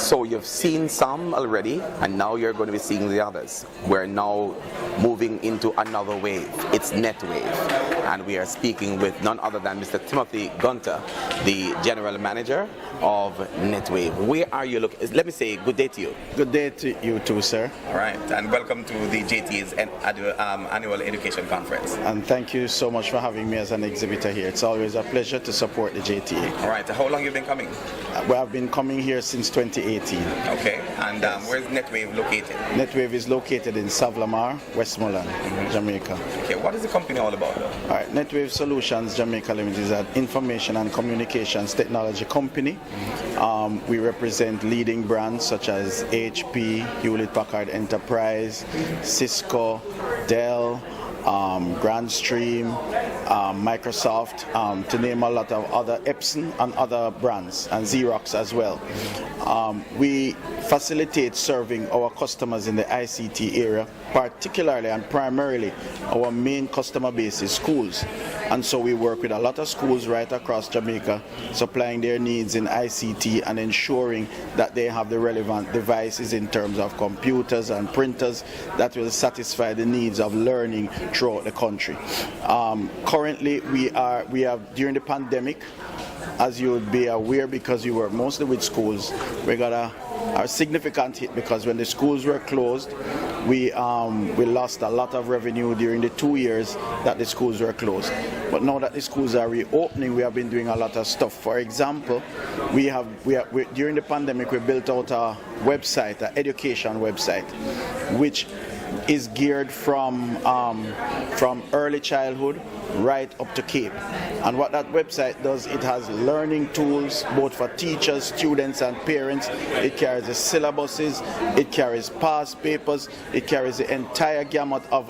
So you've seen some already, and now you're going to be seeing the others. We're now moving into another wave. It's Netwave, and we are speaking with none other than Mr. Timothy Gunter, the General Manager of Netwave. Where are you looking? Let me say good day to you. Good day to you too, sir. All right, and welcome to the JTA's Annual Education Conference. And thank you so much for having me as an exhibitor here. It's always a pleasure to support the JTA. All right, how long have you been coming? We have been coming here since 2018. Okay, and where's Netwave located? Netwave is located in Savlamar, Westmoreland, Jamaica. Okay, what is the company all about though? All right, Netwave Solutions Jamaica Limited is an information and communications technology company. We represent leading brands such as HP, Hewlett-Packard Enterprise, Cisco, Dell, Grandstream, Microsoft, to name a lot of other Epson and other brands, and Xerox as well. We facilitate serving our customers in the ICT area, particularly and primarily our main customer base is schools. And so we work with a lot of schools right across Jamaica, supplying their needs in ICT and ensuring that they have the relevant devices in terms of computers and printers that will satisfy the needs of learning throughout the country. Currently, we have during the pandemic, as you would be aware, because you work mostly with schools, we got a significant hit because when the schools were closed, we lost a lot of revenue during the 2 years that the schools were closed. But now that the schools are reopening, we have been doing a lot of stuff. For example, during the pandemic, we built out a website, an education website, which is geared from early childhood right up to Cape. And what that website does, it has learning tools both for teachers, students and parents. It carries the syllabuses, it carries past papers, it carries the entire gamut of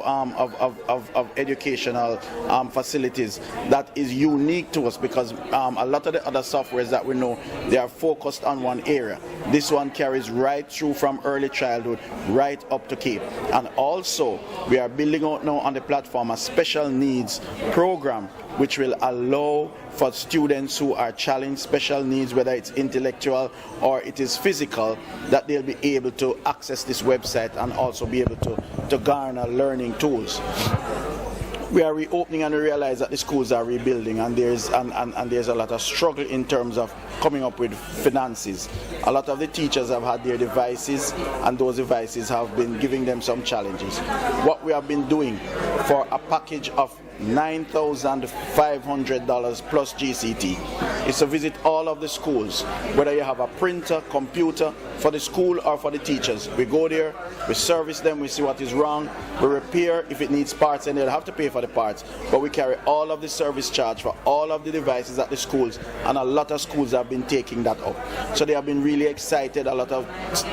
educational facilities that is unique to us because a lot of the other softwares that we know, they are focused on one area. This one carries right through from early childhood right up to Cape. And also, we are building out now on the platform a special needs program which will allow for students who are challenged, special needs, whether it's intellectual or it is physical, that they'll be able to access this website and also be able to garner learning tools. We are reopening and we realize that the schools are rebuilding and there's a lot of struggle in terms of coming up with finances. A lot of the teachers have had their devices and those devices have been giving them some challenges. What we have been doing for a package of $9,500 plus GCT is to visit all of the schools, whether you have a printer, computer, for the school or for the teachers. We go there, we service them, we see what is wrong, we repair if it needs parts, and they'll have to pay for the parts, but we carry all of the service charge for all of the devices at the schools, and a lot of schools have been taking that up. So they have been really excited. A lot of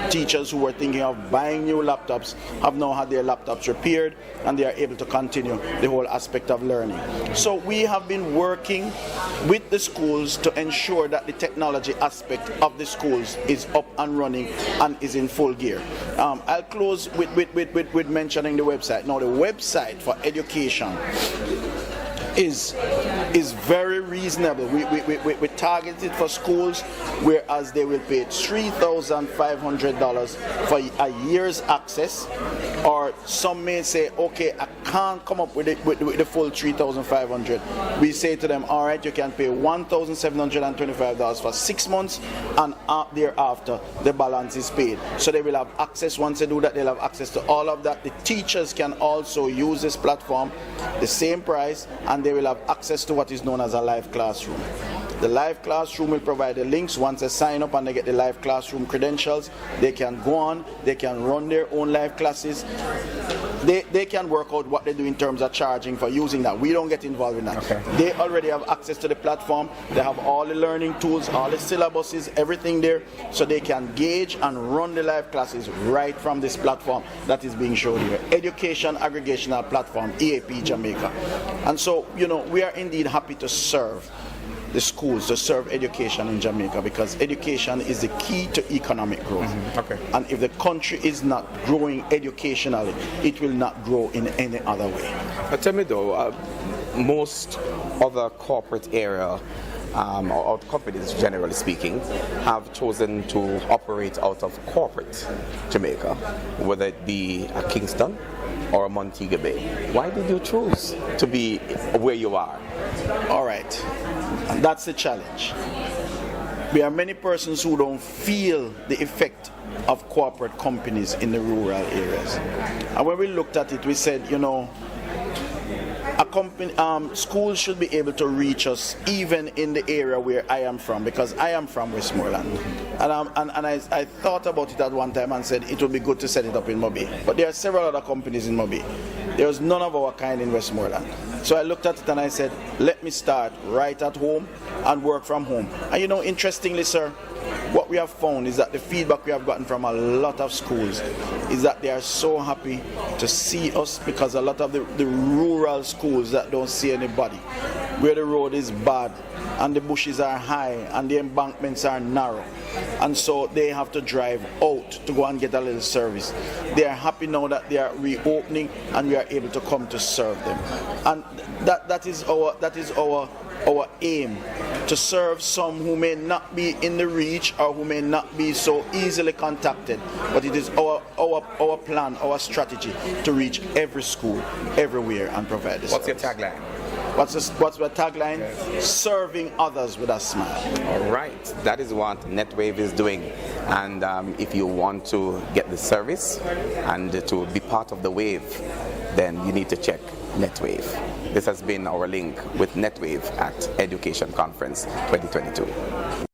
teachers who were thinking of buying new laptops have now had their laptops repaired and they are able to continue the whole aspect of learning. So we have been working with the schools to ensure that the technology aspect of the schools is up and running and is in full gear. I'll close with mentioning the website. Now the website for education is very reasonable. We target it for schools, whereas they will pay $3,500 for a year's access, or some may say, okay, I can't come up with the full $3,500. We say to them, all right, you can pay $1,725 for 6 months, and thereafter the balance is paid. So they will have access. Once they do that, they'll have access to all of that. The teachers can also use this platform, the same price, and they will have access to what is known as a live classroom. The live classroom will provide the links. Once they sign up and they get the live classroom credentials, they can go on, they can run their own live classes. They can work out what they do in terms of charging for using that. We don't get involved in that. Okay. They already have access to the platform. They have all the learning tools, all the syllabuses, everything there, so they can gauge and run the live classes right from this platform that is being shown here. Education Aggregational Platform, EAP Jamaica. And so, we are indeed happy to serve the schools, to serve education in Jamaica, because education is the key to economic growth. Okay. And if the country is not growing educationally, it will not grow in any other way. Tell me though, most other corporate area or companies generally speaking, have chosen to operate out of corporate Jamaica, whether it be a Kingston or a Montego Bay. Why did you choose to be where you are? All right, and that's the challenge. There are many persons who don't feel the effect of corporate companies in the rural areas. And when we looked at it, we said, a company, schools should be able to reach us even in the area where I am from, because I am from Westmoreland. And I thought about it at one time and said it would be good to set it up in Mobay. But there are several other companies in Mobay. There was none of our kind in Westmoreland. So I looked at it and I said, let me start right at home and work from home. And interestingly, sir, what we have found is that the feedback we have gotten from a lot of schools is that they are so happy to see us, because a lot of the rural schools that don't see anybody, where the road is bad and the bushes are high and the embankments are narrow, and so they have to drive out to go and get a little service. They are happy now that they are reopening and we are able to come to serve them. And that is our aim, to serve some who may not be in the reach or who may not be so easily contacted. But it is our plan, our strategy to reach every school, everywhere, and provide this. What's your tagline? What's our tagline? Yes. Serving others with a smile. All right, that is what Netwave is doing. And if you want to get the service and to be part of the wave, then you need to check Netwave. This has been our link with Netwave at Education Conference 2022.